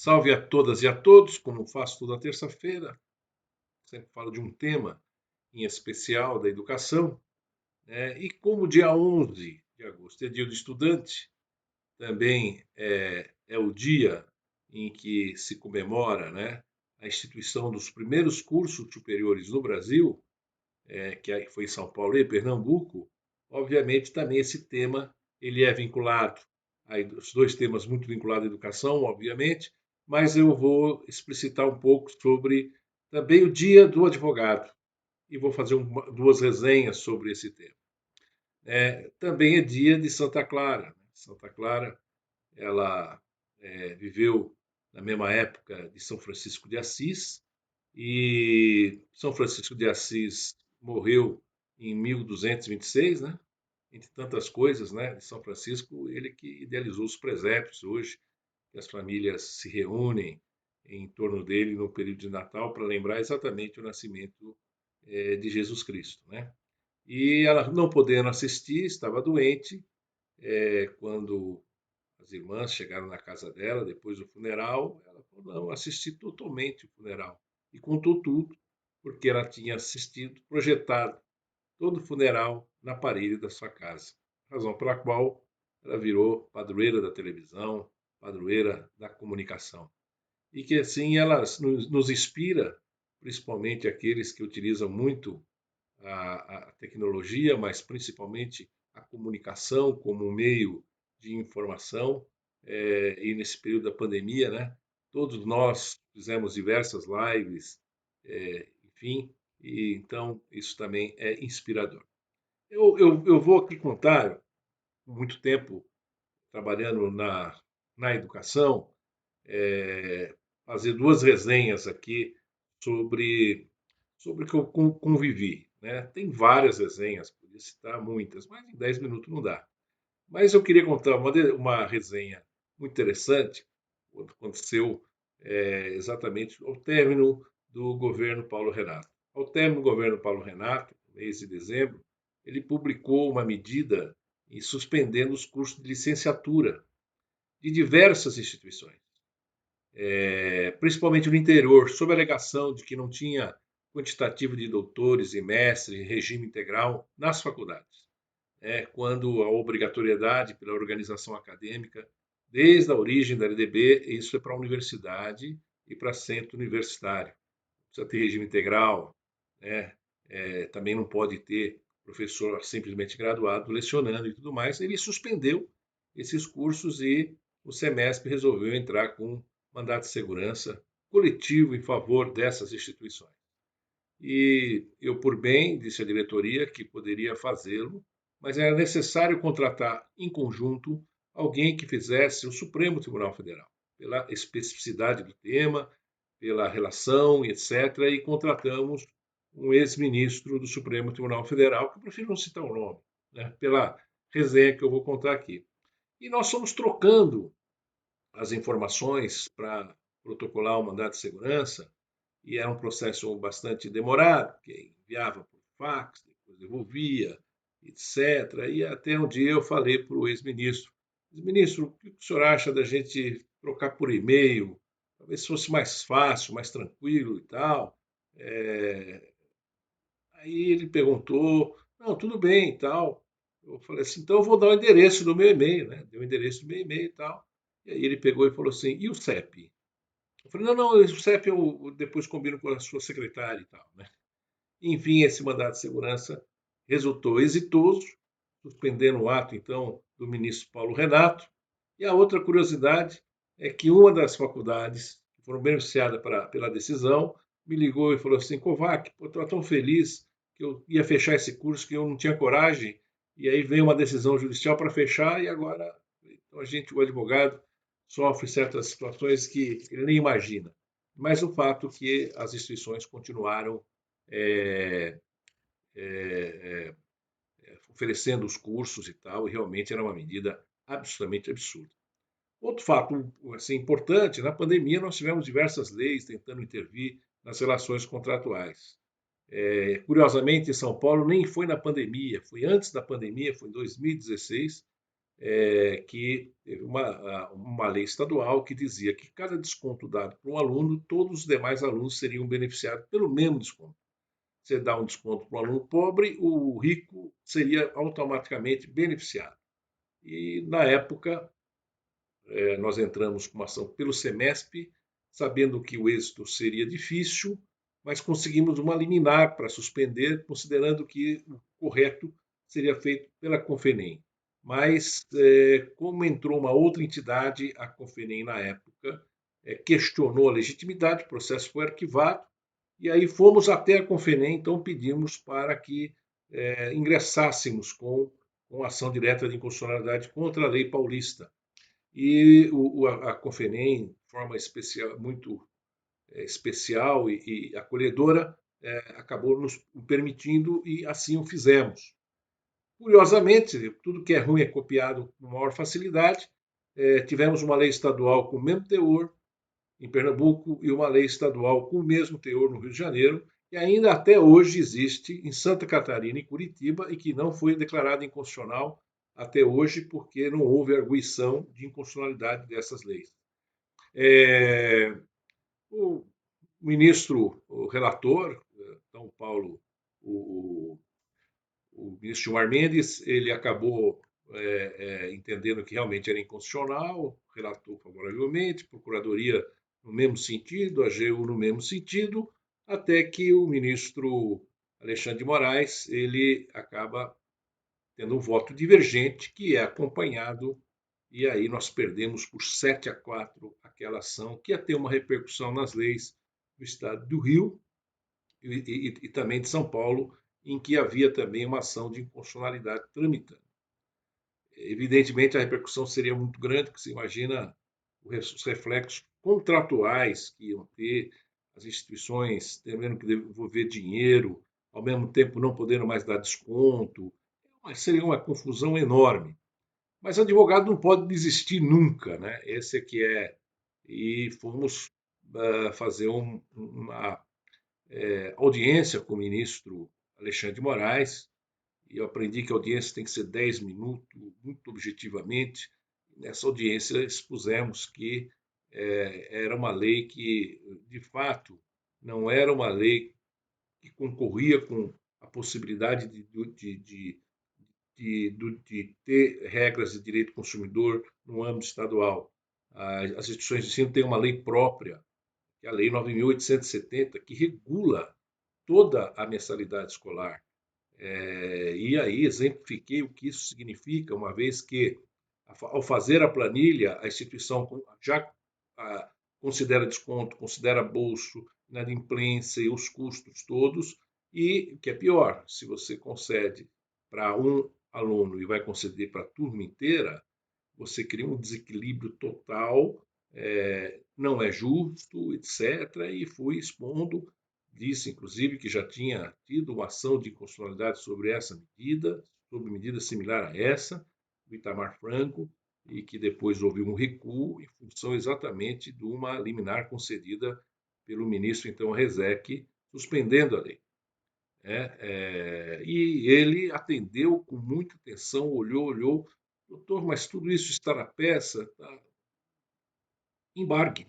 Salve a todas e a todos, como faço toda terça-feira, sempre falo de um tema em especial da educação, né? E como dia 11 de agosto é dia do estudante, também é o dia em que se comemora, né, a instituição dos primeiros cursos superiores no Brasil, que foi em São Paulo e Pernambuco. Obviamente também esse tema ele é vinculado, aí, os dois temas muito vinculados à educação, obviamente, mas eu vou explicitar um pouco sobre também o Dia do Advogado e vou fazer duas resenhas sobre esse tema. Também é dia de Santa Clara, né? Santa Clara, ela viveu na mesma época de São Francisco de Assis, e São Francisco de Assis morreu em 1226, né? Entre tantas coisas, né? De São Francisco, ele que idealizou os presépios hoje, que as famílias se reúnem em torno dele no período de Natal para lembrar exatamente o nascimento de Jesus Cristo, né? E ela não podendo assistir, estava doente, quando as irmãs chegaram na casa dela depois do funeral, ela falou: não, assisti totalmente o funeral. E contou tudo, porque ela tinha assistido, projetado todo o funeral na parede da sua casa. Razão pela qual ela virou padroeira da televisão, padroeira da comunicação. E que assim ela nos inspira, principalmente aqueles que utilizam muito a tecnologia, mas principalmente a comunicação como um meio de informação. E nesse período da pandemia, né, todos nós fizemos diversas lives, enfim, e então isso também é inspirador. Eu vou aqui contar, muito tempo trabalhando na educação, é, fazer duas resenhas aqui sobre, sobre o que eu convivi. Né? Tem várias resenhas, podia citar muitas, mas em 10 minutos não dá. Mas eu queria contar uma resenha muito interessante, quando aconteceu exatamente ao término do governo Paulo Renato. Ao término do governo Paulo Renato, no mês de dezembro, ele publicou uma medida em suspendendo os cursos de licenciatura de diversas instituições, principalmente no interior, sob a alegação de que não tinha quantitativo de doutores e mestres em regime integral nas faculdades, quando a obrigatoriedade pela organização acadêmica, desde a origem da LDB, isso é para a universidade e para centro universitário. Precisa ter regime integral, né? Também não pode ter professor simplesmente graduado lecionando e tudo mais. Ele suspendeu esses cursos e o SEMESP resolveu entrar com mandato de segurança coletivo em favor dessas instituições. E eu, por bem, disse à diretoria que poderia fazê-lo, mas era necessário contratar em conjunto alguém que fizesse o Supremo Tribunal Federal, pela especificidade do tema, pela relação, etc. E contratamos um ex-ministro do Supremo Tribunal Federal, que eu prefiro não citar o nome, né, pela resenha que eu vou contar aqui. E nós fomos trocando as informações para protocolar o mandato de segurança, e era um processo bastante demorado, porque enviava por fax, depois devolvia, etc. E até um dia eu falei para o ex-ministro: ministro, o que o senhor acha da gente trocar por e-mail? Talvez fosse mais fácil, mais tranquilo e tal. É... Aí ele perguntou: não, tudo bem e tal. Eu falei assim: então eu vou dar o endereço do meu e-mail, né? Deu o endereço do meu e-mail e tal. E aí ele pegou e falou assim: e o CEP? Eu falei: não, não, o CEP eu depois combino com a sua secretária e tal, né? Enfim, esse mandato de segurança resultou exitoso, suspendendo o ato, então, do ministro Paulo Renato. E a outra curiosidade é que uma das faculdades que foram beneficiadas pela decisão me ligou e falou assim: Kovac, eu estou tão feliz que eu ia fechar esse curso que eu não tinha coragem, e aí veio uma decisão judicial para fechar, e agora então a gente, o advogado, sofre certas situações que ele nem imagina. Mas o fato é que as instituições continuaram é, é, oferecendo os cursos e tal, e realmente era uma medida absolutamente absurda. Outro fato assim, importante, na pandemia nós tivemos diversas leis tentando intervir nas relações contratuais. Curiosamente, em São Paulo nem foi na pandemia, foi antes da pandemia, foi em 2016, que teve uma lei estadual que dizia que cada desconto dado para um aluno, todos os demais alunos seriam beneficiados pelo mesmo desconto. Você dá um desconto para um aluno pobre, o rico seria automaticamente beneficiado. E, na época, nós entramos com uma ação pelo SEMESP, sabendo que o êxito seria difícil, mas conseguimos uma liminar para suspender, considerando que o correto seria feito pela Confenem. Mas, como entrou uma outra entidade, a Confenem, na época, questionou a legitimidade, o processo foi arquivado, e aí fomos até a Confenem, então pedimos para que ingressássemos com ação direta de inconstitucionalidade contra a lei paulista. E a Confenem, de forma especial, muito especial e acolhedora, acabou nos permitindo e assim o fizemos. Curiosamente, tudo que é ruim é copiado com maior facilidade. Tivemos uma lei estadual com o mesmo teor em Pernambuco e uma lei estadual com o mesmo teor no Rio de Janeiro, e ainda até hoje existe em Santa Catarina e Curitiba e que não foi declarada inconstitucional até hoje porque não houve arguição de inconstitucionalidade dessas leis. É, o ministro, o relator, São Paulo, o, o ministro Gilmar Mendes, ele acabou entendendo que realmente era inconstitucional, relatou favoravelmente, Procuradoria no mesmo sentido, a AGU no mesmo sentido, até que o ministro Alexandre de Moraes ele acaba tendo um voto divergente, que é acompanhado, e aí nós perdemos por 7-4 aquela ação, que ia ter uma repercussão nas leis do estado do Rio e também de São Paulo, em que havia também uma ação de inconstitucionalidade tramitando. Evidentemente, a repercussão seria muito grande, porque você imagina os reflexos contratuais que iam ter, as instituições tendo que devolver dinheiro, ao mesmo tempo não podendo mais dar desconto. Seria uma confusão enorme. Mas advogado não pode desistir nunca, né? Esse é que é. E fomos fazer uma audiência com o ministro Alexandre de Moraes, e eu aprendi que a audiência tem que ser 10 minutos, muito objetivamente. Nessa audiência expusemos que era uma lei que, de fato, não era uma lei que concorria com a possibilidade de ter regras de direito do consumidor no âmbito estadual. As instituições de ensino têm uma lei própria, que é a Lei 9.870, que regula toda a mensalidade escolar. E aí exemplifiquei o que isso significa, uma vez que, ao fazer a planilha, a instituição já considera desconto, considera bolso, inadimplência e os custos todos, e o que é pior, se você concede para um aluno e vai conceder para a turma inteira, você cria um desequilíbrio total, não é justo, etc. E fui expondo, disse inclusive que já tinha tido uma ação de inconstitucionalidade sobre essa medida, sobre medida similar a essa, do Itamar Franco, e que depois houve um recuo em função exatamente de uma liminar concedida pelo ministro, então, Rezec, suspendendo a lei. E ele atendeu com muita atenção, olhou, doutor, mas tudo isso está na peça, tá? Embargue.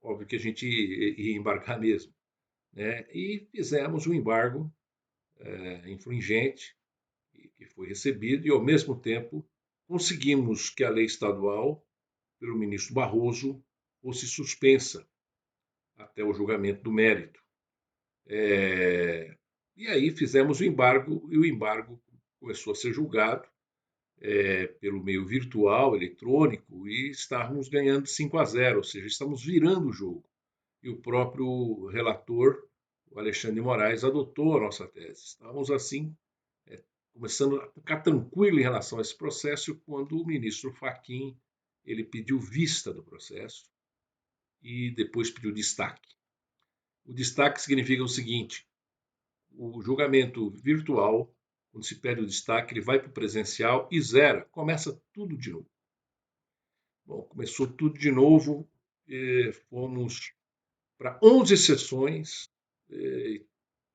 Óbvio que a gente ia embargar mesmo. Né? E fizemos um embargo infringente, que foi recebido, e ao mesmo tempo conseguimos que a lei estadual, pelo ministro Barroso, fosse suspensa até o julgamento do mérito. E aí fizemos o embargo, e o embargo começou a ser julgado pelo meio virtual, eletrônico, e estávamos ganhando 5-0, ou seja, estamos virando o jogo. E o próprio relator, o Alexandre de Moraes, adotou a nossa tese. Estávamos, assim, começando a ficar tranquilo em relação a esse processo, quando o ministro Fachin ele pediu vista do processo e depois pediu destaque. O destaque significa o seguinte: o julgamento virtual, quando se pede o destaque, ele vai para o presencial e zera, começa tudo de novo. Bom, começou tudo de novo, fomos para 11 sessões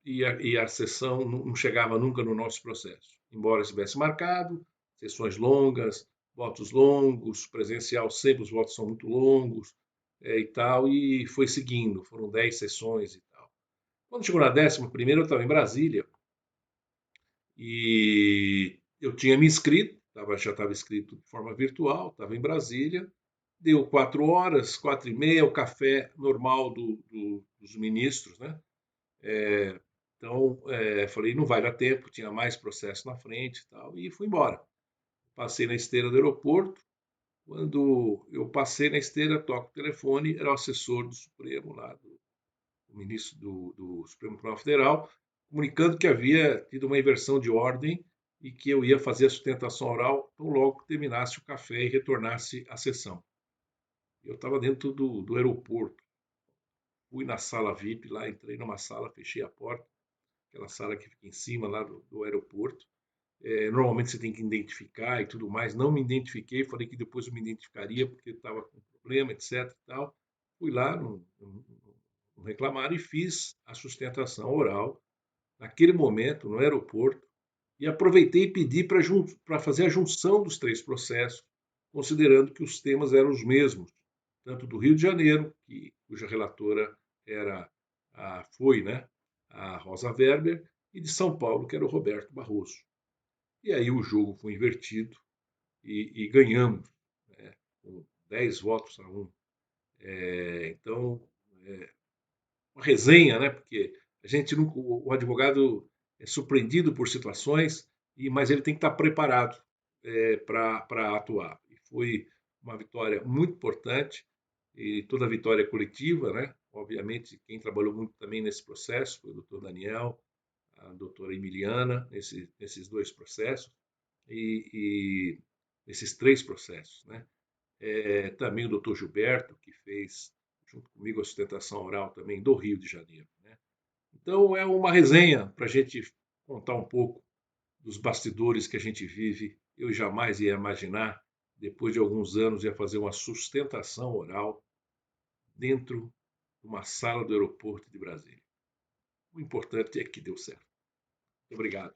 e a sessão não chegava nunca no nosso processo, embora estivesse marcado, sessões longas, votos longos, presencial sempre os votos são muito longos, e tal, e foi seguindo, foram 10 sessões e tal. Quando chegou na 11ª, eu estava em Brasília e eu tinha me inscrito, já estava inscrito de forma virtual, estava em Brasília, deu 4 horas, 4h30, o café normal dos ministros, né? Então, falei, não vai dar tempo, tinha mais processo na frente e tal, e fui embora. Passei na esteira do aeroporto. Quando eu passei na esteira, toco o telefone, era o assessor do Supremo, lá, do ministro do Supremo Tribunal Federal, comunicando que havia tido uma inversão de ordem e que eu ia fazer a sustentação oral tão logo terminasse o café e retornasse à sessão. Eu estava dentro do aeroporto, fui na sala VIP lá, entrei numa sala, fechei a porta, aquela sala que fica em cima lá do aeroporto. Normalmente você tem que identificar e tudo mais. Não me identifiquei, falei que depois eu me identificaria porque estava com problema, etc. E tal. Fui lá no reclamaram e fiz a sustentação oral naquele momento no aeroporto e aproveitei e pedi para fazer a junção dos 3 processos, considerando que os temas eram os mesmos, tanto do Rio de Janeiro, cuja relatora foi, né, a Rosa Weber, e de São Paulo, que era o Roberto Barroso. E aí o jogo foi invertido e ganhamos, né, com 10 votos a 1. Então, uma resenha, né? Porque a gente nunca, o advogado é surpreendido por situações, mas ele tem que estar preparado para atuar. E foi uma vitória muito importante, e toda vitória é coletiva, né? Obviamente, quem trabalhou muito também nesse processo foi o doutor Daniel, a doutora Emiliana, nesses 2 processos, e esses 3 processos, né? Também o doutor Gilberto, que fez junto comigo a sustentação oral também do Rio de Janeiro, né? Então é uma resenha para a gente contar um pouco dos bastidores que a gente vive. Eu jamais ia imaginar, depois de alguns anos, ia fazer uma sustentação oral dentro de uma sala do aeroporto de Brasília. O importante é que deu certo. Muito obrigado.